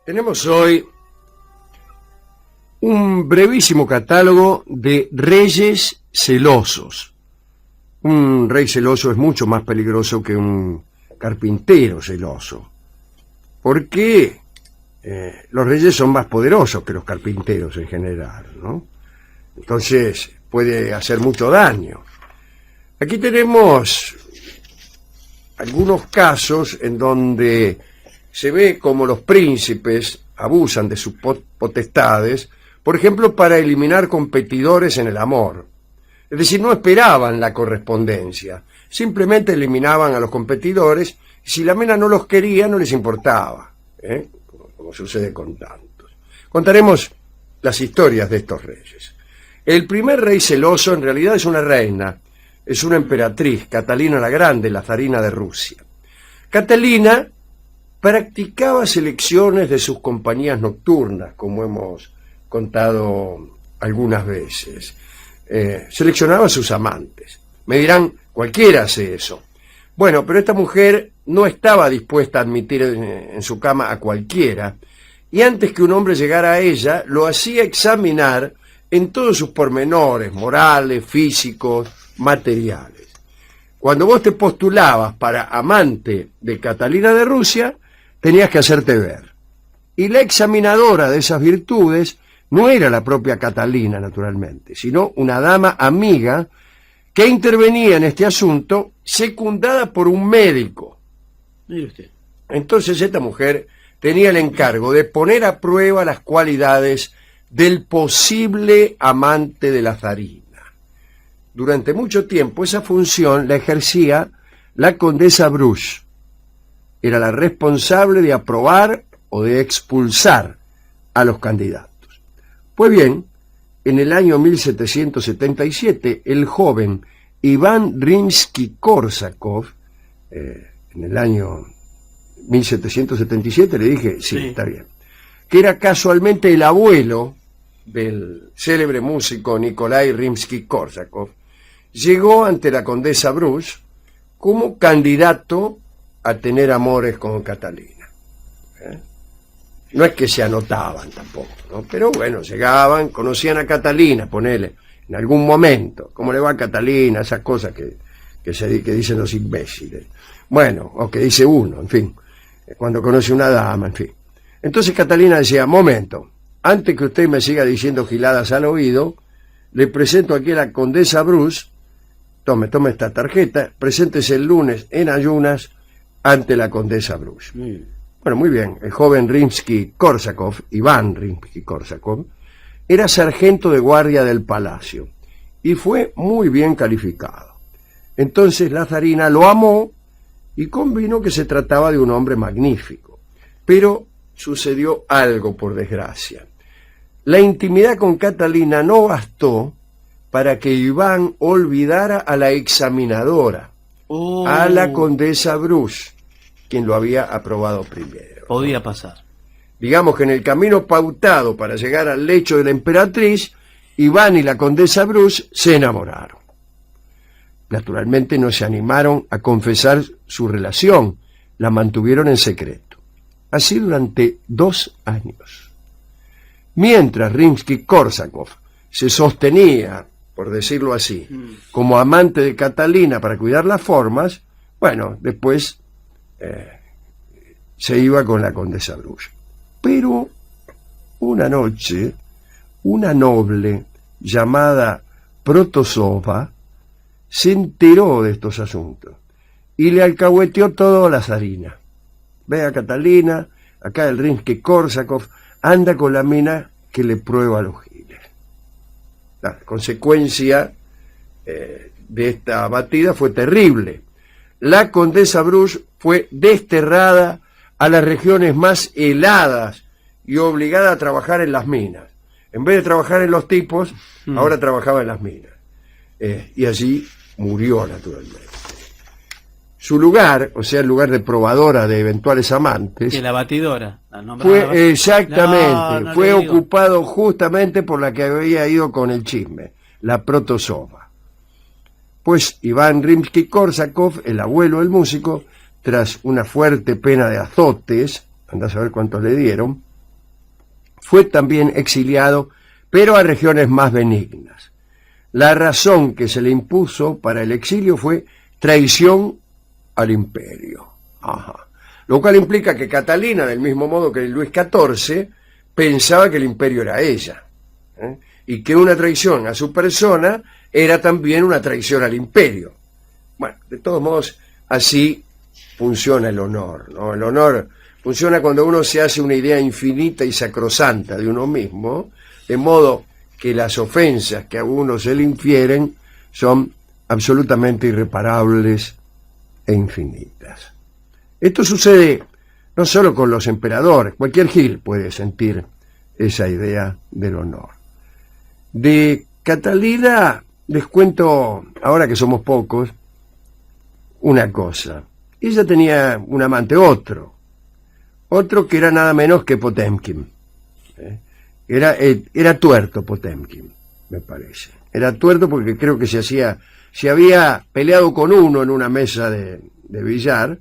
Tenemos hoy un brevísimo catálogo de reyes celosos. Un rey celoso es mucho más peligroso que un carpintero celoso, porque los reyes son más poderosos que los carpinteros en general, ¿no? Entonces puede hacer mucho daño. Aquí tenemos algunos casos en donde se ve como los príncipes abusan de sus potestades, por ejemplo, para eliminar competidores en el amor. Es decir, no esperaban la correspondencia, simplemente eliminaban a los competidores, y si la mina no los quería, no les importaba, como sucede con tantos. Contaremos las historias de estos reyes. El primer rey celoso en realidad es una reina, es una emperatriz, Catalina la Grande, la zarina de Rusia. Catalina practicaba selecciones de sus compañías nocturnas, como hemos contado algunas veces. Seleccionaba a sus amantes. Me dirán, cualquiera hace eso. Bueno, pero esta mujer no estaba dispuesta a admitir en su cama a cualquiera, y antes que un hombre llegara a ella, lo hacía examinar en todos sus pormenores, morales, físicos, materiales. Cuando vos te postulabas para amante de Catalina de Rusia, tenías que hacerte ver. Y la examinadora de esas virtudes no era la propia Catalina, naturalmente, sino una dama amiga que intervenía en este asunto, secundada por un médico. Mire usted. Entonces esta mujer tenía el encargo de poner a prueba las cualidades del posible amante de la zarina. Durante mucho tiempo esa función la ejercía la condesa Bruce. Era la responsable de aprobar o de expulsar a los candidatos. Pues bien, en el año 1777, el joven Iván Rimsky-Korsakov, en el año 1777, le dije, sí, está bien, que era casualmente el abuelo del célebre músico Nikolai Rimsky-Korsakov, llegó ante la condesa Bruce como candidato a tener amores con Catalina. No es que se anotaban tampoco, ¿no? Pero bueno, llegaban, conocían a Catalina, ponele, en algún momento, ¿cómo le va a Catalina? Esas cosas que dicen los imbéciles. Bueno, o que dice uno, en fin, cuando conoce una dama, en fin. Entonces Catalina decía, momento, antes que usted me siga diciendo giladas al oído, le presento aquí a la condesa Bruce, tome esta tarjeta, preséntese el lunes en ayunas ante la condesa Bruce. Bueno, muy bien, el joven Rimsky-Korsakov, Iván Rimsky-Korsakov, era sargento de guardia del palacio y fue muy bien calificado. Entonces la zarina lo amó y convino que se trataba de un hombre magnífico. Pero sucedió algo, por desgracia. La intimidad con Catalina no bastó para que Iván olvidara a la examinadora, a la condesa Bruce, quien lo había aprobado primero. Podía pasar. Digamos que en el camino pautado para llegar al lecho de la emperatriz, Iván y la condesa Bruce se enamoraron. Naturalmente no se animaron a confesar su relación, la mantuvieron en secreto. Así durante 2 años. Mientras Rimsky-Korsakov se sostenía, por decirlo así, como amante de Catalina para cuidar las formas, bueno, después se iba con la condesa Bruce. Pero una noche, una noble llamada Protosova se enteró de estos asuntos y le alcahueteó todo a la zarina. Ve a Catalina, acá el Rimsky-Korsakov anda con la mina que le prueba los giles. La consecuencia de esta batida fue terrible. La condesa Bruce fue desterrada a las regiones más heladas y obligada a trabajar en las minas. En vez de trabajar en los tipos, ahora trabajaba en las minas. Y allí murió, naturalmente. Su lugar, o sea, el lugar de probadora de eventuales amantes, que la batidora. Fue exactamente, fue ocupado justamente por la que había ido con el chisme, la Protosova. Pues Iván Rimsky-Korsakov, el abuelo del músico, tras una fuerte pena de azotes, andá a saber cuántos le dieron, fue también exiliado, pero a regiones más benignas. La razón que se le impuso para el exilio fue traición al imperio. Ajá. Lo cual implica que Catalina, del mismo modo que Luis XIV, pensaba que el imperio era ella, ¿eh? Y que una traición a su persona era también una traición al imperio. Bueno, de todos modos, así funciona el honor, ¿no? El honor funciona cuando uno se hace una idea infinita y sacrosanta de uno mismo, de modo que las ofensas que a uno se le infieren son absolutamente irreparables e infinitas. Esto sucede no solo con los emperadores, cualquier gil puede sentir esa idea del honor. De Catalina les cuento, ahora que somos pocos, una cosa. Ella tenía un amante, otro que era nada menos que Potemkin. Era tuerto Potemkin, me parece. Era tuerto porque creo que se había peleado con uno en una mesa de billar,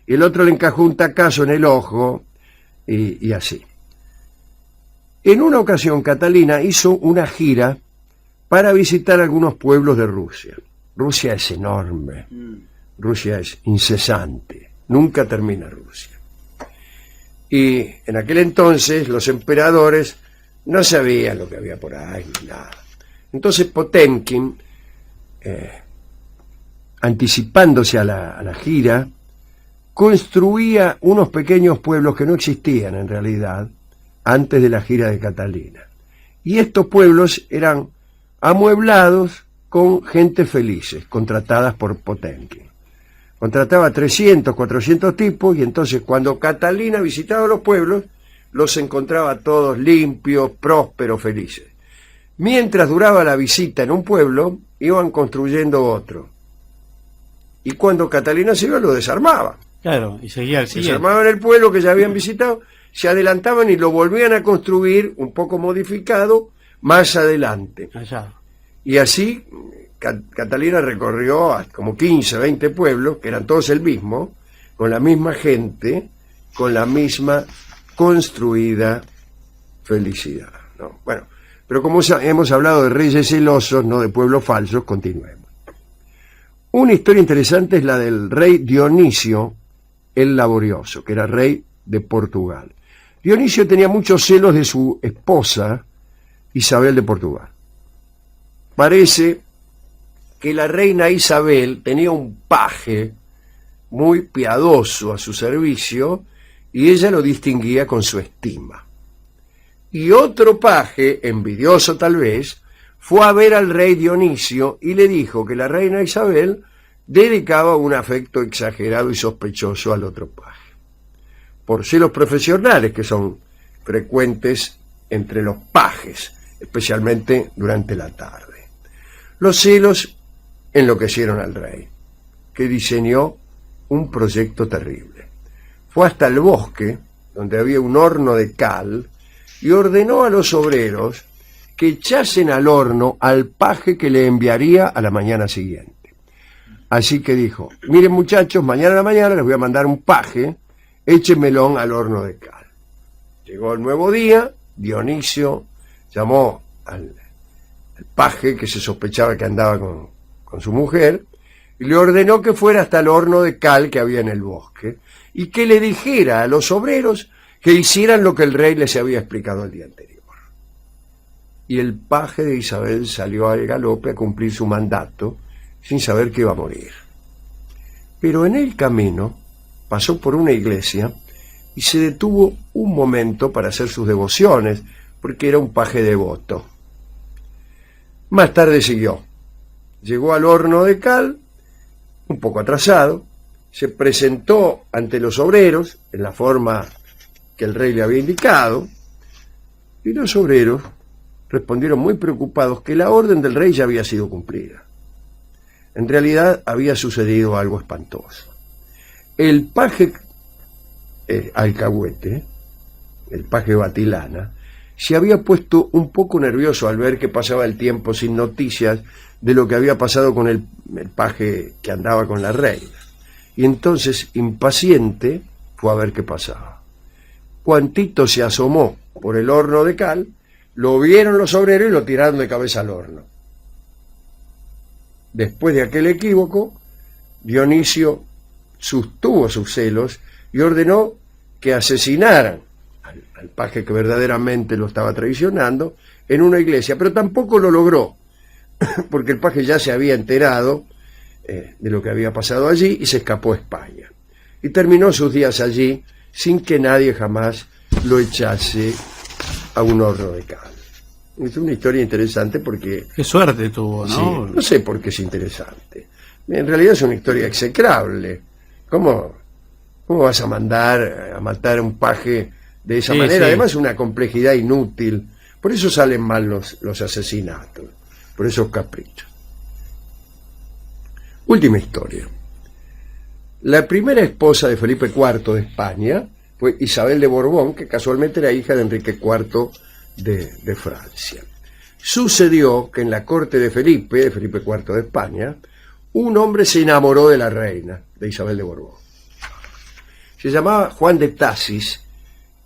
y el otro le encajó un tacazo en el ojo, y así. En una ocasión, Catalina hizo una gira para visitar algunos pueblos de Rusia. Rusia es enorme, Rusia es incesante, nunca termina Rusia. Y en aquel entonces los emperadores no sabían lo que había por ahí, ni nada. Entonces Potemkin, anticipándose a la gira, construía unos pequeños pueblos que no existían en realidad antes de la gira de Catalina. Y estos pueblos eran amueblados con gente felices, contratadas por Potemkin. Contrataba 300, 400 tipos, y entonces cuando Catalina visitaba los pueblos, los encontraba todos limpios, prósperos, felices. Mientras duraba la visita en un pueblo, iban construyendo otro. Y cuando Catalina se iba, lo desarmaba. Claro, y seguía el siguiente. Desarmaban el pueblo que ya habían visitado, se adelantaban y lo volvían a construir, un poco modificado, más adelante. Allá. Y así Catalina recorrió como 15, 20 pueblos, que eran todos el mismo, con la misma gente, con la misma construida felicidad, ¿no? Bueno, pero como hemos hablado de reyes celosos, no de pueblos falsos, continuemos. Una historia interesante es la del rey Dionisio el Laborioso, que era rey de Portugal. Dionisio tenía muchos celos de su esposa, Isabel de Portugal. Parece que la reina Isabel tenía un paje muy piadoso a su servicio, y ella lo distinguía con su estima. Y otro paje, envidioso tal vez, fue a ver al rey Dionisio y le dijo que la reina Isabel dedicaba un afecto exagerado y sospechoso al otro paje, por celos profesionales que son frecuentes entre los pajes, especialmente durante la tarde. Los celos enloquecieron al rey, que diseñó un proyecto terrible. Fue hasta el bosque, donde había un horno de cal, y ordenó a los obreros que echasen al horno al paje que le enviaría a la mañana siguiente. Así que dijo: miren muchachos, mañana a la mañana les voy a mandar un paje, échenmelo al horno de cal. Llegó el nuevo día, Dionisio llamó al paje que se sospechaba que andaba con su mujer, y le ordenó que fuera hasta el horno de cal que había en el bosque, y que le dijera a los obreros que hicieran lo que el rey les había explicado el día anterior. Y el paje de Isabel salió al galope a cumplir su mandato, sin saber que iba a morir. Pero en el camino pasó por una iglesia y se detuvo un momento para hacer sus devociones, porque era un paje devoto. Más tarde siguió. Llegó al horno de cal, un poco atrasado, se presentó ante los obreros en la forma que el rey le había indicado, y los obreros respondieron muy preocupados que la orden del rey ya había sido cumplida. En realidad había sucedido algo espantoso. El paje alcahuete, el paje Batilana, se había puesto un poco nervioso al ver que pasaba el tiempo sin noticias de lo que había pasado con el paje que andaba con la reina. Y entonces, impaciente, fue a ver qué pasaba. Juantito se asomó por el horno de cal, lo vieron los obreros y lo tiraron de cabeza al horno. Después de aquel equívoco, Dionisio sostuvo sus celos y ordenó que asesinaran al paje que verdaderamente lo estaba traicionando en una iglesia, pero tampoco lo logró, porque el paje ya se había enterado de lo que había pasado allí y se escapó a España. Y terminó sus días allí sin que nadie jamás lo echase a un horno de cal. Es una historia interesante porque... Qué suerte tuvo, ¿no? Sí, no sé por qué es interesante. En realidad es una historia execrable. ¿Cómo vas a mandar a matar a un paje de esa manera? Sí. Además, una complejidad inútil. Por eso salen mal los asesinatos, por esos caprichos. Última historia. La primera esposa de Felipe IV de España fue Isabel de Borbón, que casualmente era hija de Enrique IV de Francia. Sucedió que en la corte de Felipe IV de España, un hombre se enamoró de la reina, de Isabel de Borbón. Se llamaba Juan de Tasis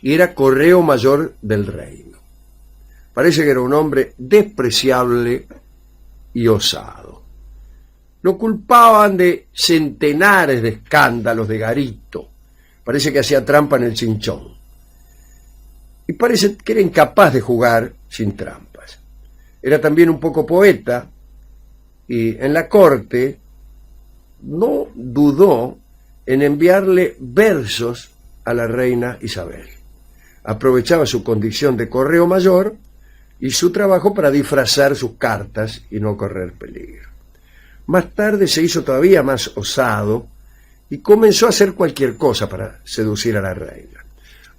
y era correo mayor del reino. Parece que era un hombre despreciable y osado. Lo culpaban de centenares de escándalos de garito. Parece que hacía trampa en el chinchón. Y parece que era incapaz de jugar sin trampas. Era también un poco poeta y en la corte no dudó en enviarle versos a la reina Isabel. Aprovechaba su condición de correo mayor y su trabajo para disfrazar sus cartas y no correr peligro. Más tarde se hizo todavía más osado y comenzó a hacer cualquier cosa para seducir a la reina.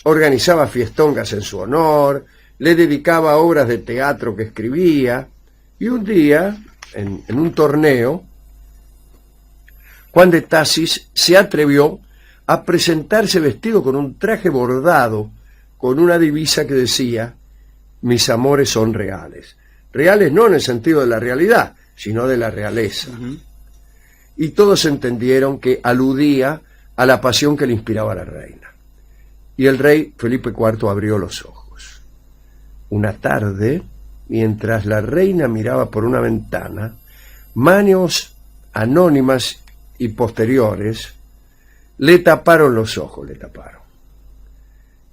Organizaba fiestongas en su honor, le dedicaba obras de teatro que escribía, y un día, en un torneo, Juan de Tasis se atrevió a presentarse vestido con un traje bordado, con una divisa que decía: mis amores son reales. Reales no en el sentido de la realidad, sino de la realeza. Y todos entendieron que aludía a la pasión que le inspiraba a la reina. Y el rey Felipe IV abrió los ojos. Una tarde, mientras la reina miraba por una ventana, manos anónimas y posteriores le taparon los ojos,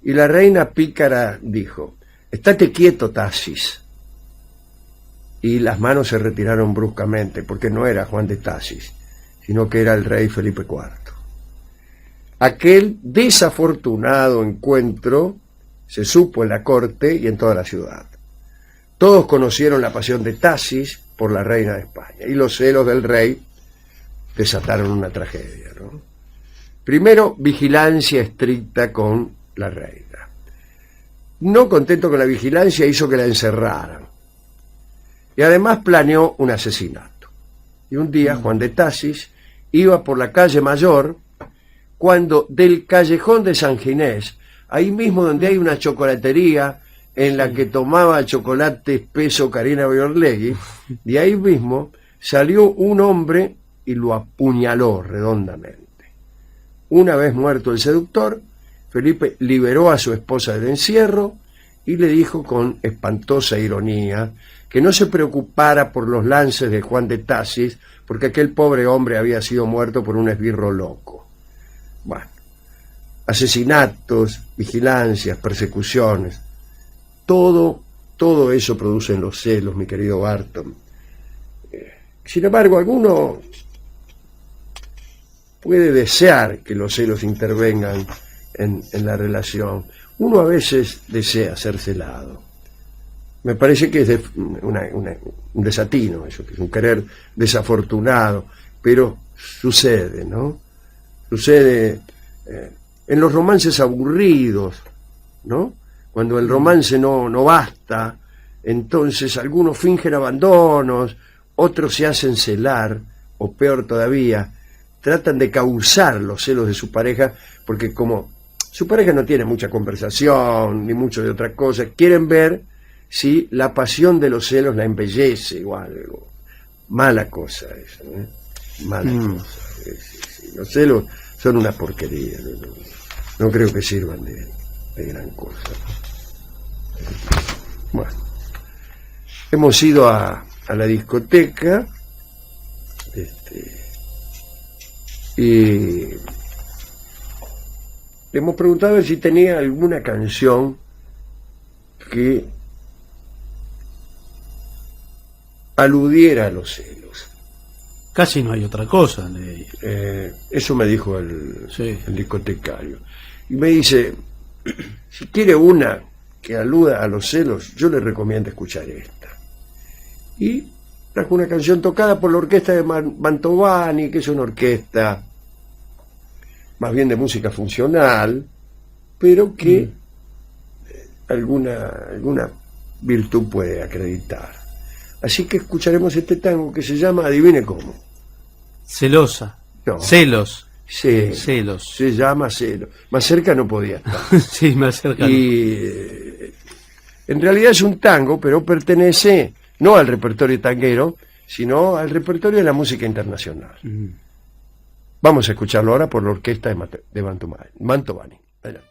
Y la reina pícara dijo: estate quieto, Tasis. Y las manos se retiraron bruscamente, porque no era Juan de Tasis, sino que era el rey Felipe IV. Aquel desafortunado encuentro se supo en la corte y en toda la ciudad. Todos conocieron la pasión de Tasis por la reina de España, y los celos del rey desataron una tragedia, ¿no? Primero, vigilancia estricta con la reina. No contento con la vigilancia, hizo que la encerraran. Y además planeó un asesinato. Y un día Juan de Tasis iba por la calle Mayor, cuando del callejón de San Ginés, ahí mismo donde hay una chocolatería en la que tomaba chocolate espeso Karina Biorlegui, de ahí mismo salió un hombre y lo apuñaló redondamente. Una vez muerto el seductor, Felipe liberó a su esposa del encierro y le dijo con espantosa ironía que no se preocupara por los lances de Juan de Tasis, porque aquel pobre hombre había sido muerto por un esbirro loco. Bueno, asesinatos, vigilancias, persecuciones, todo eso producen los celos, mi querido Barton. Sin embargo, alguno puede desear que los celos intervengan en la relación. Uno a veces desea ser celado. Me parece que es un desatino eso, que es un querer desafortunado, pero sucede, ¿no? Sucede en los romances aburridos, ¿no? Cuando el romance no basta, entonces algunos fingen abandonos, otros se hacen celar, o peor todavía, tratan de causar los celos de su pareja, porque como su pareja no tiene mucha conversación, ni mucho de otra cosa, quieren ver si la pasión de los celos la embellece o algo. Mala cosa eso, ¿eh? Mala cosa. Sí. Los celos son una porquería, no creo que sirvan de hay gran cosa. Bueno, hemos ido a la discoteca y le hemos preguntado si tenía alguna canción que aludiera a los celos. Casi no hay otra cosa. Eso me dijo Sí. el discotecario. Y me dice, si quiere una que aluda a los celos, yo le recomiendo escuchar esta. Y trajo una canción tocada por la orquesta de Mantovani, que es una orquesta más bien de música funcional, pero que alguna virtud puede acreditar. Así que escucharemos este tango que se llama, adivine cómo. Celosa. No. Celos. Celos. Celos. Se llama Celos. Más cerca no podía estar. Sí, me acerca. Y en realidad es un tango, pero pertenece no al repertorio tanguero, sino al repertorio de la música internacional. Vamos a escucharlo ahora por la orquesta de Mantovani. Adelante.